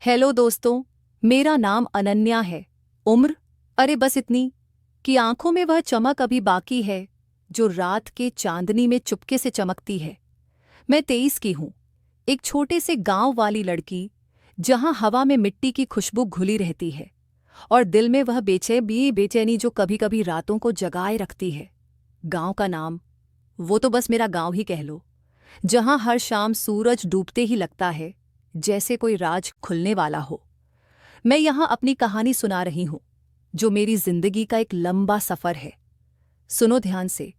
Hello दोस्तों। मेरा नाम अनन्या है। उम्र अरे बस इतनी कि आंखों में वह चमक अभी बाकी है जो रात के चांदनी में चुपके से चमकती है। मैं 23 की हूँ, एक छोटे से गांव वाली लड़की जहां हवा में मिट्टी की खुशबू घुली रहती है और दिल में वह बेचैनी जो कभी कभी रातों को जगाए रखती है। गांव का नाम, वो तो बस मेरा गांव ही कह लो, जहां हर शाम सूरज डूबते ही लगता है जैसे कोई राज खुलने वाला हो। मैं यहां अपनी कहानी सुना रही हूं, जो मेरी जिंदगी का एक लंबा सफर है। सुनो ध्यान से,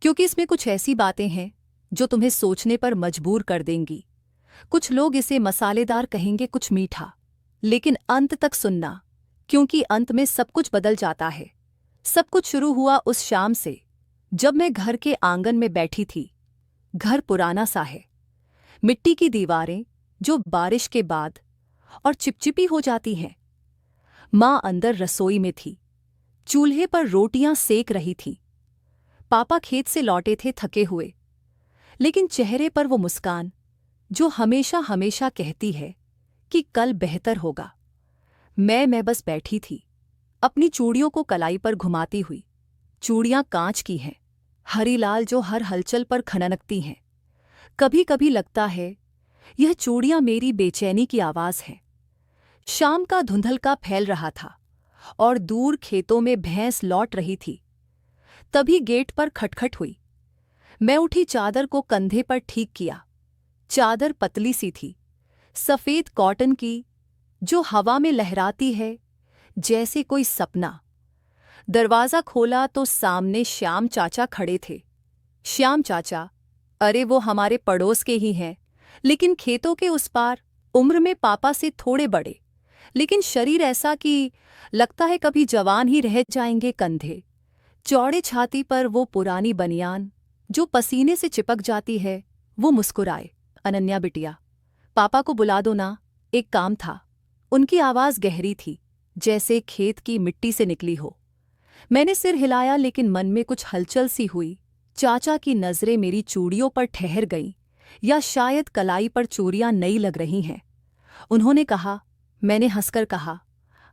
क्योंकि इसमें कुछ ऐसी बातें हैं जो तुम्हें सोचने पर मजबूर कर देंगी। कुछ लोग इसे मसालेदार कहेंगे, कुछ मीठा, लेकिन अंत तक सुनना, क्योंकि अंत में सब कुछ बदल जाता है। सब कुछ शुरू हुआ उस शाम से जब मैं घर के आंगन में बैठी थी। घर पुराना सा है, मिट्टी की दीवारें जो बारिश के बाद और चिपचिपी हो जाती हैं। माँ अंदर रसोई में थी, चूल्हे पर रोटियां सेक रही थी। पापा खेत से लौटे थे थके हुए, लेकिन चेहरे पर वो मुस्कान जो हमेशा हमेशा कहती है कि कल बेहतर होगा। मैं बस बैठी थी, अपनी चूड़ियों को कलाई पर घुमाती हुई। चूड़ियां कांच की हैं, हरी लाल, जो हर हलचल पर खनकती हैं। कभी कभी लगता है यह चूड़ियां मेरी बेचैनी की आवाज है। शाम का धुंधलका फैल रहा था और दूर खेतों में भैंस लौट रही थी। तभी गेट पर खटखट हुई। मैं उठी, चादर को कंधे पर ठीक किया। चादर पतली सी थी, सफेद कॉटन की, जो हवा में लहराती है जैसे कोई सपना। दरवाजा खोला तो सामने श्याम चाचा खड़े थे। श्याम चाचा, अरे वो हमारे पड़ोस के ही हैं, लेकिन खेतों के उस पार। उम्र में पापा से थोड़े बड़े, लेकिन शरीर ऐसा कि लगता है कभी जवान ही रह जाएंगे। कंधे चौड़े, छाती पर वो पुरानी बनियान जो पसीने से चिपक जाती है। वो मुस्कुराए, अनन्या बिटिया, पापा को बुला दो ना, एक काम था। उनकी आवाज़ गहरी थी, जैसे खेत की मिट्टी से निकली हो। मैंने सिर हिलाया, लेकिन मन में कुछ हलचल सी हुई। चाचा की नज़रें मेरी चूड़ियों पर ठहर गईं, या शायद कलाई पर चूड़ियां नई लग रही हैं। उन्होंने कहा, मैंने हंसकर कहा,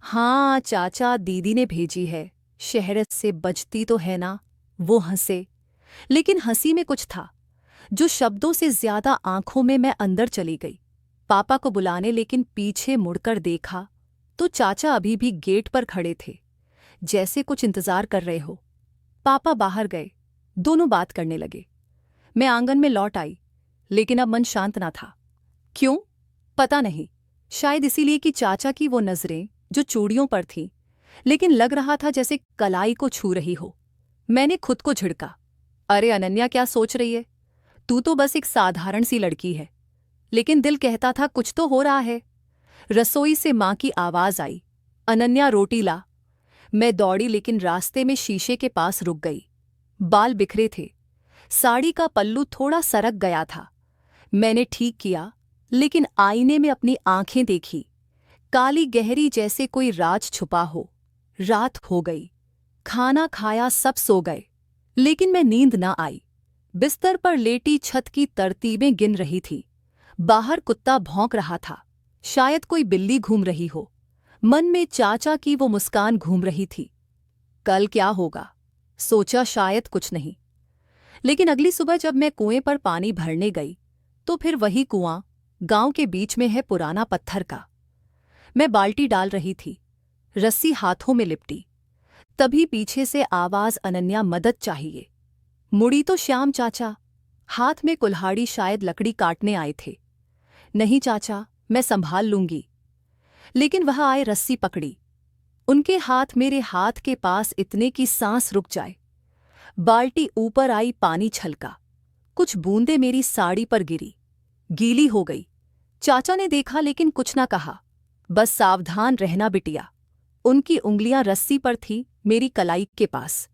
हाँ चाचा, दीदी ने भेजी है, शहर से। बचती तो है ना। वो हंसे, लेकिन हंसी में कुछ था जो शब्दों से ज्यादा आंखों में। मैं अंदर चली गई पापा को बुलाने, लेकिन पीछे मुड़कर देखा तो चाचा अभी भी गेट पर खड़े थे, जैसे कुछ इंतजार कर रहे हो। पापा बाहर गए, दोनों बात करने लगे। मैं आंगन में लौट आई, लेकिन अब मन शांत ना था। क्यों पता नहीं, शायद इसीलिए कि चाचा की वो नजरें जो चूड़ियों पर थीं, लेकिन लग रहा था जैसे कलाई को छू रही हो। मैंने खुद को झिड़का, अरे अनन्या, क्या सोच रही है? तू तो बस एक साधारण सी लड़की है। लेकिन दिल कहता था कुछ तो हो रहा है। रसोई से माँ की आवाज आई, अनन्या रोटी ला। मैं दौड़ी, लेकिन रास्ते में शीशे के पास रुक गई। बाल बिखरे थे, साड़ी का पल्लू थोड़ा सरक गया था। मैंने ठीक किया, लेकिन आईने में अपनी आंखें देखी, काली गहरी, जैसे कोई राज छुपा हो। रात हो गई, खाना खाया, सब सो गए, लेकिन मैं नींद ना आई। बिस्तर पर लेटी छत की तरतीबें गिन रही थी। बाहर कुत्ता भौंक रहा था, शायद कोई बिल्ली घूम रही हो। मन में चाचा की वो मुस्कान घूम रही थी। कल क्या होगा सोचा, शायद कुछ नहीं। लेकिन अगली सुबह जब मैं कुएं पर पानी भरने गई, तो फिर वही कुआं, गांव के बीच में है, पुराना पत्थर का। मैं बाल्टी डाल रही थी, रस्सी हाथों में लिपटी। तभी पीछे से आवाज, अनन्या मदद चाहिए। मुड़ी तो श्याम चाचा, हाथ में कुल्हाड़ी, शायद लकड़ी काटने आए थे। नहीं चाचा, मैं संभाल लूंगी। लेकिन वह आए, रस्सी पकड़ी, उनके हाथ मेरे हाथ के पास, इतने की सांस रुक जाए। बाल्टी ऊपर आई, पानी छलका, कुछ बूंदें मेरी साड़ी पर गिरी, गीली हो गई। चाचा ने देखा, लेकिन कुछ ना कहा, बस सावधान रहना बिटिया। उनकी उंगलियां रस्सी पर थी, मेरी कलाई के पास।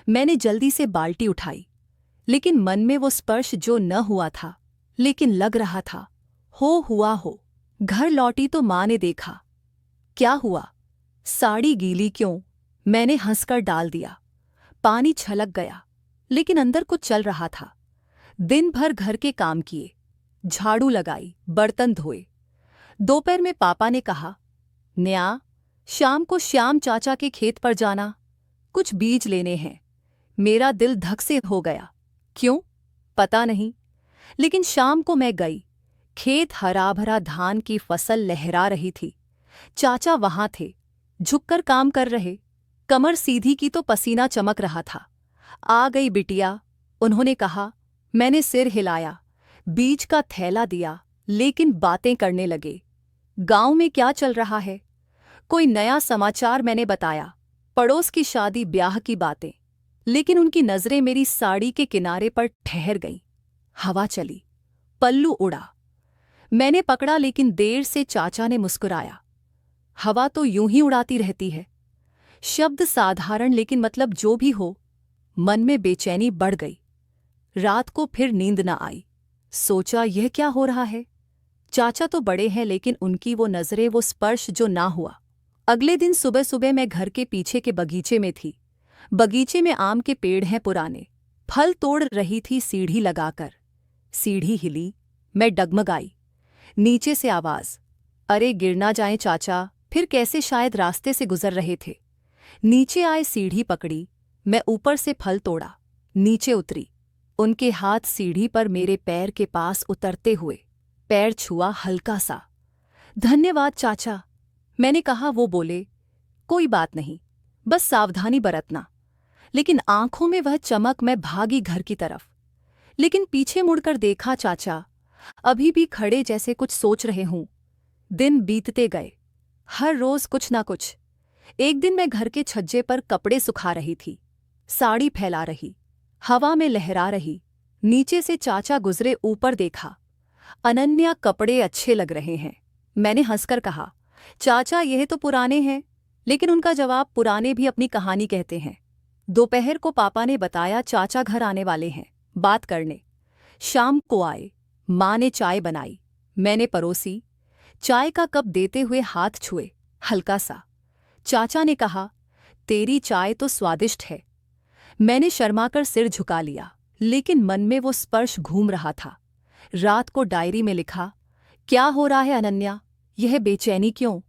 मैंने जल्दी से बाल्टी उठाई, लेकिन मन में वो स्पर्श जो न हुआ था, लेकिन लग रहा था हुआ हो। घर लौटी तो माँ ने देखा। क्या हुआ? साड़ी गीली क्यों? मैंने हंसकर डाल दिया। पानी छलक गया, लेकिन अंदर कुछ चल रहा था। दिन भर घर के काम किए, झाड़ू लगाई, बर्तन धोए, दोपहर में पापा ने कहा, न्या, शाम को श्याम चाचा के खेत पर जाना, कुछ बीज लेने हैं। मेरा दिल धक से हो गया। क्यों? पता नहीं, लेकिन शाम को मैं गई। खेत हरा भरा, धान की फसल लहरा रही थी। चाचा वहां थे, झुककर काम कर रहे। कमर सीधी की तो पसीना चमक रहा था। आ गई बिटिया, उन्होंने कहा। मैंने सिर हिलाया, बीज का थैला दिया, लेकिन बातें करने लगे। गांव में क्या चल रहा है, कोई नया समाचार मैंने बताया। पड़ोस की शादी ब्याह की बातें, लेकिन उनकी नजरें मेरी साड़ी के किनारे पर ठहर गईं। हवा चली, पल्लू उड़ा। मैंने पकड़ा, लेकिन देर से चाचा ने मुस्कुराया। हवा तो यूं ही उड़ाती रहती है। शब्द साधारण, लेकिन मतलब जो भी हो। मन में बेचैनी बढ़ गई। रात को फिर नींद न आई। सोचा, यह क्या हो रहा है? चाचा तो बड़े हैं, लेकिन उनकी वो नजरें, वो स्पर्श जो ना हुआ। अगले दिन सुबह सुबह मैं घर के पीछे के बगीचे में थी। बगीचे में आम के पेड़ हैं पुराने। फल तोड़ रही थी सीढ़ी लगाकर। सीढ़ी हिली, मैं डगमगाई। नीचे से आवाज, अरे गिर ना जाए चाचा। फिर कैसे, शायद रास्ते से गुजर रहे थे। नीचे आए, सीढ़ी पकड़ी, मैं ऊपर से फल तोड़ा। नीचे उतरी, उनके हाथ सीढ़ी पर मेरे पैर के पास उतरते हुए। पैर छुआ हल्का सा। धन्यवाद चाचा, मैंने कहा। वो बोले, कोई बात नहीं, बस सावधानी बरतना। लेकिन आंखों में वह चमक। मैं भागी घर की तरफ, लेकिन पीछे मुड़कर देखा, चाचा अभी भी खड़े, जैसे कुछ सोच रहे हूं। दिन बीतते गए, हर रोज कुछ ना कुछ। एक दिन मैं घर के छज्जे पर कपड़े सुखा रही थी। साड़ी फैला रही, हवा में लहरा रही। नीचे से चाचा गुजरे, ऊपर देखा। अनन्या, कपड़े अच्छे लग रहे हैं। मैंने हंसकर कहा, चाचा यह तो पुराने हैं। लेकिन उनका जवाब, पुराने भी अपनी कहानी कहते हैं। दोपहर को पापा ने बताया, चाचा घर आने वाले हैं बात करने। शाम को आए। माँ ने चाय बनाई, मैंने परोसी। चाय का कप देते हुए हाथ छुए, हल्का सा। चाचा ने कहा, तेरी चाय तो स्वादिष्ट है। मैंने शर्माकर सिर झुका लिया, लेकिन मन में वो स्पर्श घूम रहा था। रात को डायरी में लिखा, क्या हो रहा है अनन्या, यह बेचैनी क्यों?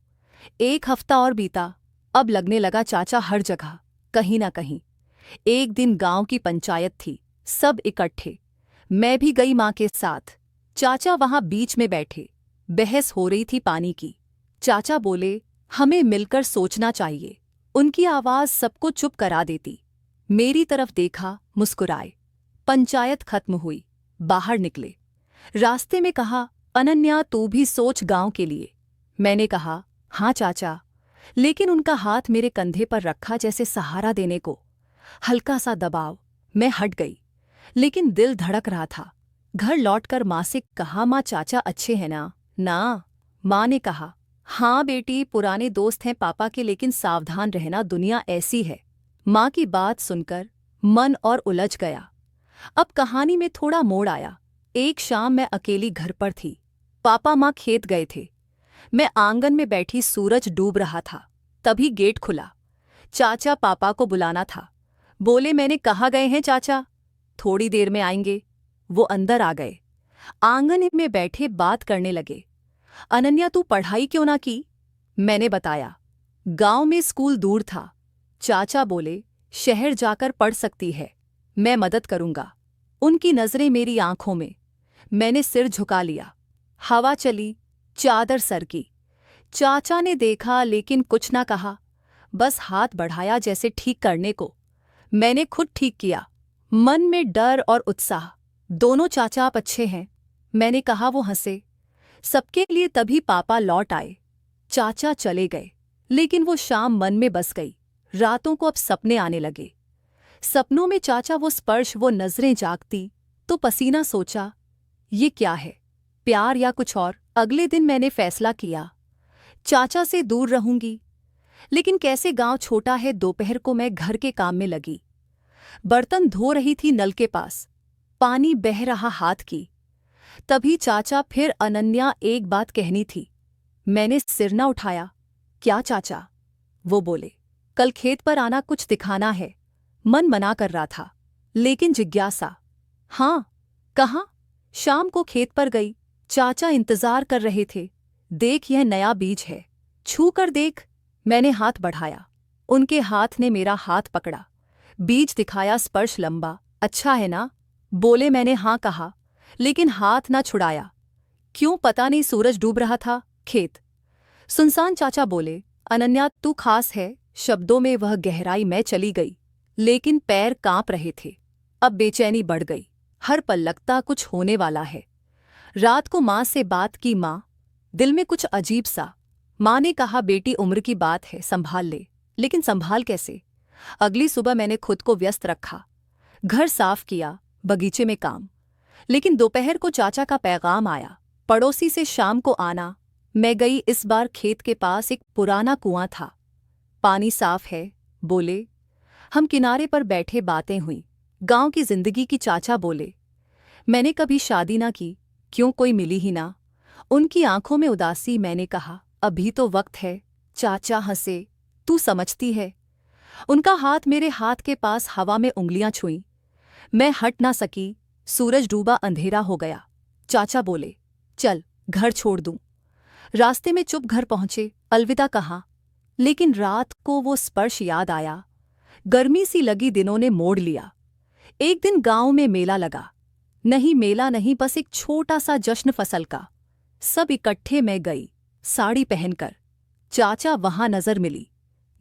1 हफ्ता और बीता। अब लगने लगा चाचा हर जगह, कहीं ना कहीं। एक दिन गांव की पंचायत थी, सब इकट्ठे। मैं भी गई मां के साथ। चाचा वहां बीच में बैठे, बहस हो रही थी पानी की। चाचा बोले, हमें मिलकर सोचना चाहिए। उनकी आवाज सबको चुप करा देती। मेरी तरफ देखा, मुस्कुराए। पंचायत खत्म हुई, बाहर निकले। रास्ते में कहा, अनन्या तू भी सोच गांव के लिए। मैंने कहा, हाँ चाचा। लेकिन उनका हाथ मेरे कंधे पर रखा, जैसे सहारा देने को। हल्का सा दबाव। मैं हट गई, लेकिन दिल धड़क रहा था। घर लौटकर माँ से कहा, माँ चाचा अच्छे हैं ना? ना, माँ ने कहा। हाँ बेटी, पुराने दोस्त हैं पापा के, लेकिन सावधान रहना, दुनिया ऐसी है। माँ की बात सुनकर मन और उलझ गया। अब कहानी में थोड़ा मोड़ आया। एक शाम मैं अकेली घर पर थी। पापा माँ खेत गए थे। मैं आंगन में बैठी, सूरज डूब रहा था। तभी गेट खुला। चाचा पापा को बुलाना था। बोले, मैंने कहा गए हैं चाचा, थोड़ी देर में आएंगे। वो अंदर आ गए। आंगन में बैठे बात करने लगे। अनन्या तू पढ़ाई क्यों ना की? मैंने बताया, गांव में स्कूल दूर था। चाचा बोले, शहर जाकर पढ़ सकती है, मैं मदद करूंगा। उनकी नजरें मेरी आंखों में। मैंने सिर झुका लिया। हवा चली, चादर सरकी। चाचा ने देखा, लेकिन कुछ ना कहा, बस हाथ बढ़ाया जैसे ठीक करने को। मैंने खुद ठीक किया। मन में डर और उत्साह दोनों। चाचा आप अच्छे हैं, मैंने कहा। वो हंसे। सबके लिए तभी पापा लौट आए। चाचा चले गए, लेकिन वो शाम मन में बस गई। रातों को अब सपने आने लगे। सपनों में चाचा, वो स्पर्श, वो नजरें जागती तो पसीना। सोचा, ये क्या है, प्यार या कुछ और? अगले दिन मैंने फैसला किया, चाचा से दूर रहूंगी। लेकिन कैसे, गांव छोटा है। दोपहर को मैं घर के काम में लगी। बर्तन धो रही थी नल के पास, पानी बह रहा हाथ की। तभी चाचा फिर, अनन्या एक बात कहनी थी। मैंने सिर न उठाया। क्या चाचा? वो बोले, कल खेत पर आना, कुछ दिखाना है। मन मना कर रहा था, लेकिन जिज्ञासा। हाँ, कहाँ? शाम को खेत पर गई। चाचा इंतजार कर रहे थे। देख यह नया बीज है, छू कर देख। मैंने हाथ बढ़ाया, उनके हाथ ने मेरा हाथ पकड़ा, बीज दिखाया, स्पर्श लंबा। अच्छा है ना? बोले। मैंने हाँ कहा, लेकिन हाथ ना छुड़ाया। क्यों पता नहीं, सूरज डूब रहा था। खेत सुनसान। चाचा बोले, अनन्या तू खास है। शब्दों में वह गहराई में चली गई, लेकिन पैर कांप रहे थे। अब बेचैनी बढ़ गई, हर पल लगता कुछ होने वाला है। रात को माँ से बात की। माँ, दिल में कुछ अजीब सा। माँ ने कहा, बेटी उम्र की बात है, संभाल ले। लेकिन संभाल कैसे? अगली सुबह मैंने खुद को व्यस्त रखा, घर साफ किया, बगीचे में काम। लेकिन दोपहर को चाचा का पैगाम आया, पड़ोसी से शाम को आना। मैं गई। इस बार खेत के पास एक पुराना कुआं था, पानी साफ है, बोले। हम किनारे पर बैठे, बातें हुई, गांव की जिंदगी की। चाचा बोले, मैंने कभी शादी ना की, क्यों कोई मिली ही ना? उनकी आंखों में उदासी। मैंने कहा, अभी तो वक्त है। चाचा हंसे, तू समझती है? उनका हाथ मेरे हाथ के पास, हवा में उंगलियां छुईं। मैं हट ना सकी। सूरज डूबा, अंधेरा हो गया। चाचा बोले, चल घर छोड़ दूं। रास्ते में चुप घर पहुंचे, अलविदा कहा। लेकिन रात को वो स्पर्श याद आया, गर्मी सी लगी। दिनों ने मोड़ लिया। एक दिन गांव में मेला लगा। नहीं, मेला नहीं, बस एक छोटा सा जश्न फसल का। सब इकट्ठे। मैं गई, साड़ी पहनकर। चाचा वहां नजर मिली,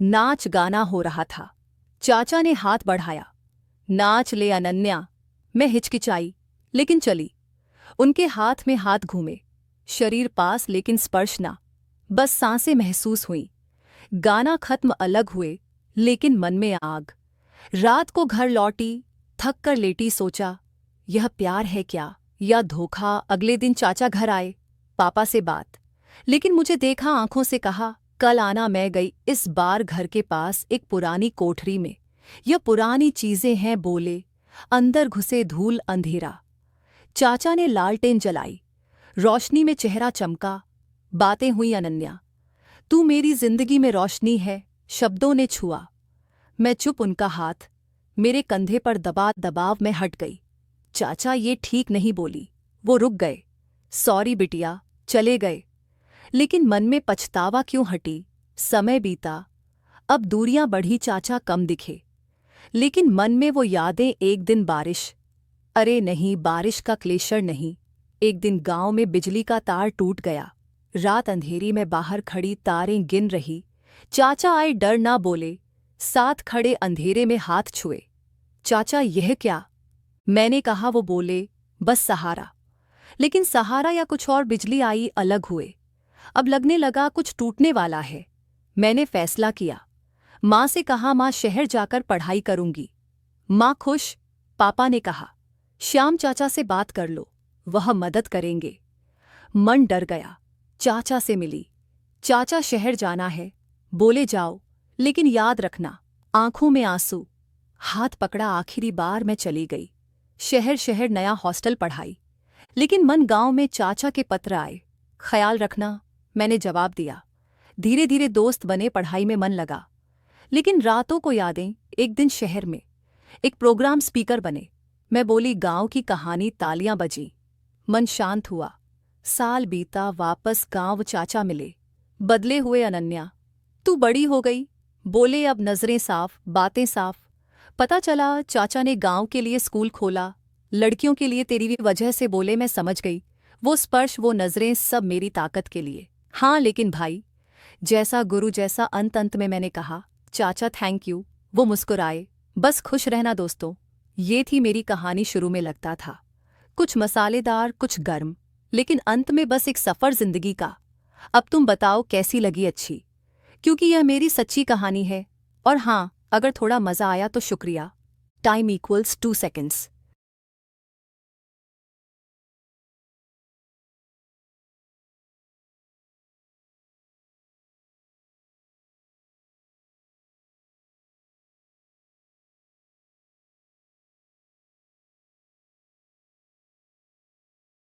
नाच गाना हो रहा था। चाचा ने हाथ बढ़ाया, नाच ले अनन्या। मैं हिचकिचाई, लेकिन चली। उनके हाथ में हाथ घूमे, शरीर पास लेकिन स्पर्श ना। बस सांसें महसूस हुईं। गाना खत्म, अलग हुए, लेकिन मन में आग। रात को घर लौटी, थक कर लेटी, सोचा यह प्यार है क्या या धोखा? अगले दिन चाचा घर आए, पापा से बात। लेकिन मुझे देखा, आंखों से कहा, कल आना। मैं गई। इस बार घर के पास एक पुरानी कोठरी में। यह पुरानी चीजें हैं, बोले। अंदर घुसे, धूल, अंधेरा। चाचा ने लालटेन जलाई, रोशनी में चेहरा चमका। बातें हुई, अनन्या तू मेरी जिंदगी में रोशनी है। शब्दों ने छुआ। मैं चुप, उनका हाथ मेरे कंधे पर दबा। दबाव में हट गई। चाचा ये ठीक नहीं, बोली। वो रुक गए। सॉरी बिटिया, चले गए। लेकिन मन में पछतावा क्यों? हटी। समय बीता, अब दूरियां बढ़ी, चाचा कम दिखे। लेकिन मन में वो यादें। एक दिन बारिश, अरे नहीं, बारिश का क्लेशर नहीं। एक दिन गांव में बिजली का तार टूट गया। रात अंधेरी में बाहर खड़ी, तारें गिन रही। चाचा आए, डर ना बोले, साथ खड़े, अंधेरे में हाथ छुए। चाचा यह क्या? मैंने कहा। वो बोले, बस सहारा। लेकिन सहारा या कुछ और? बिजली आई, अलग हुए। अब लगने लगा कुछ टूटने वाला है। मैंने फैसला किया। माँ से कहा, माँ शहर जाकर पढ़ाई करूंगी। माँ खुश। पापा ने कहा, श्याम चाचा से बात कर लो, वह मदद करेंगे। मन डर गया। चाचा से मिली। चाचा शहर जाना है, बोले जाओ, लेकिन याद रखना। आंखों में आंसू, हाथ पकड़ा। आखिरी बार मैं चली गई। शहर शहर, नया हॉस्टल, पढ़ाई। लेकिन मन गांव में। चाचा के पत्र आए, ख्याल रखना। मैंने जवाब दिया। धीरे धीरे दोस्त बने, पढ़ाई में मन लगा। लेकिन रातों को यादें। एक दिन शहर में एक प्रोग्राम, स्पीकर बने। मैं बोली, गांव की कहानी। तालियां बजी, मन शांत हुआ। साल बीता, वापस गांव। चाचा मिले, बदले हुए। अनन्या तू बड़ी हो गई, बोले। अब नजरें साफ, बातें साफ। पता चला चाचा ने गांव के लिए स्कूल खोला, लड़कियों के लिए। तेरी वजह से, बोले। मैं समझ गई, वो स्पर्श, वो नजरें, सब मेरी ताकत के लिए। हाँ, लेकिन भाई जैसा गुरु जैसा। अंत अंत में मैंने कहा, चाचा थैंक यू। वो मुस्कुराए। बस खुश रहना दोस्तों। ये थी मेरी कहानी। शुरू में लगता था कुछ मसालेदार, कुछ गर्म, लेकिन अंत में बस एक सफ़र जिंदगी का। अब तुम बताओ कैसी लगी? अच्छी, क्योंकि यह मेरी सच्ची कहानी है। और हाँ, अगर थोड़ा मज़ा आया तो शुक्रिया। Time equals 2 seconds।